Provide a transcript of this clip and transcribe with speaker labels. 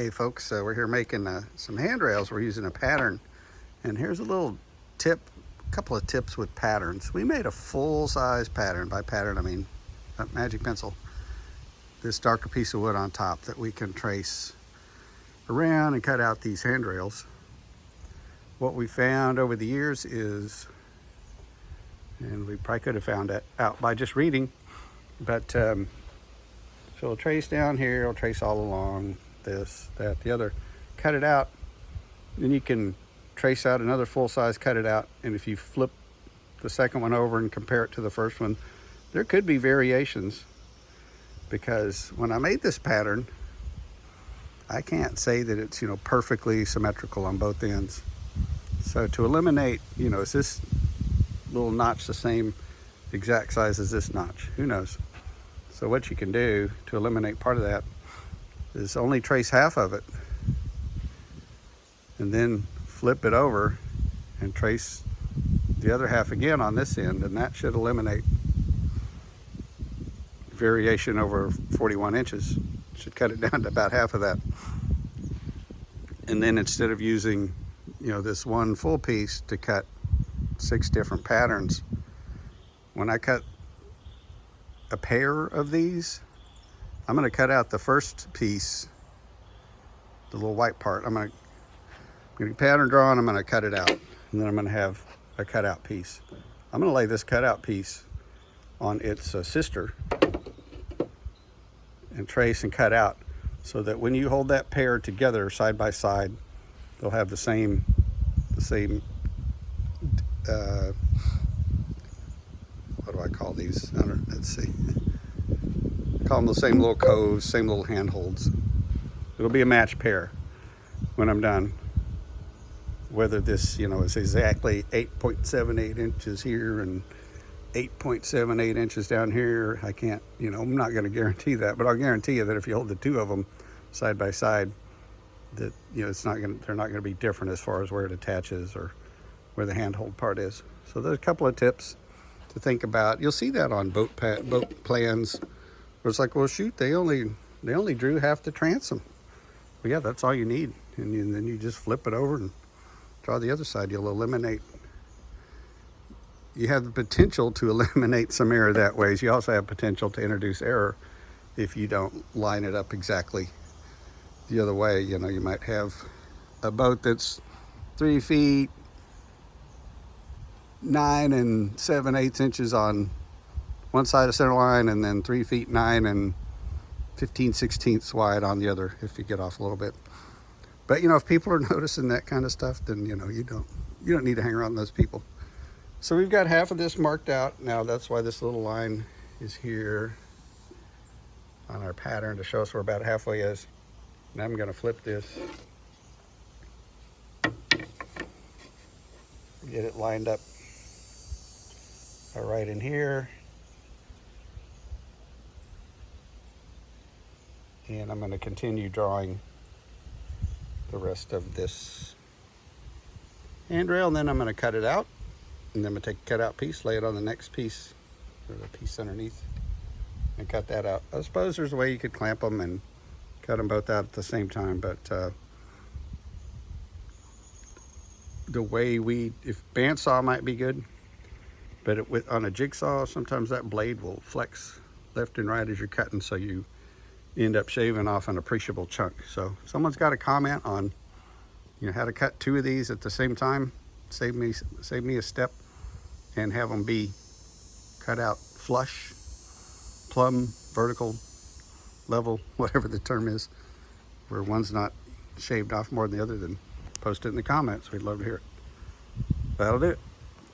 Speaker 1: Hey folks, we're here making some handrails. We're using a pattern, and here's a little tip, a couple of tips with patterns. We made a full-size pattern. By pattern I mean a magic pencil. This darker piece of wood on top that we can trace around and cut out these handrails. What we found over the years is, and we probably could have found that out by just reading, but so we'll trace down here, we'll trace all along, this, that, the other, cut it out, then you can trace out another full size, cut it out, and if you flip the second one over and compare it to the first one, there could be variations, because when I made this pattern, I can't say that it's, perfectly symmetrical on both ends. So to eliminate, is this little notch the same exact size as this notch? Who knows? So what you can do to eliminate part of that is only trace half of it and then flip it over and trace the other half again on this end, and that should eliminate variation over 41 inches. Should cut it down to about half of that. And then instead of using this one full piece to cut 6 different patterns, when I cut a pair of these, I'm going to cut out the first piece, the little white part. I'm going to pattern draw, and I'm going to cut it out, and then I'm going to have a cutout piece. I'm going to lay this cutout piece on its sister and trace and cut out, so that when you hold that pair together side by side, they'll have the same what do I call these? Let's see. Call them the same little coves, same little handholds. It'll be a matched pair when I'm done. Whether this, is exactly 8.78 inches here and 8.78 inches down here, I can't, I'm not going to guarantee that, but I'll guarantee you that if you hold the two of them side by side, that they're not going to be different as far as where it attaches or where the handhold part is. So there's a couple of tips to think about. You'll see that on boat plans. Where it's like, well, shoot, they only drew half the transom. Well, yeah, that's all you need, and then you just flip it over and draw the other side. You'll eliminate. You have the potential to eliminate some error that way. You also have potential to introduce error if you don't line it up exactly the other way. You might have a boat that's 3 feet 9 7/8 inches on one side of center line, and then 3 feet 9 15/16 wide on the other if you get off a little bit. But if people are noticing that kind of stuff, then you don't need to hang around those people. So we've got half of this marked out. Now that's why this little line is here on our pattern, to show us where about halfway is. Now I'm going to flip this, get it lined up right in here, and I'm going to continue drawing the rest of this handrail, and then I'm going to cut it out, and then I'm going to take a cutout piece, lay it on the next piece, or the piece underneath, and cut that out. I suppose there's a way you could clamp them and cut them both out at the same time, but the way if bandsaw might be good, but on a jigsaw, sometimes that blade will flex left and right as you're cutting, so you end up shaving off an appreciable chunk. So if someone's got a comment on how to cut 2 of these at the same time, save me a step, and have them be cut out flush, plumb, vertical, level, whatever the term is, where one's not shaved off more than the other, then post it in the comments. We'd love to hear it. That'll do it.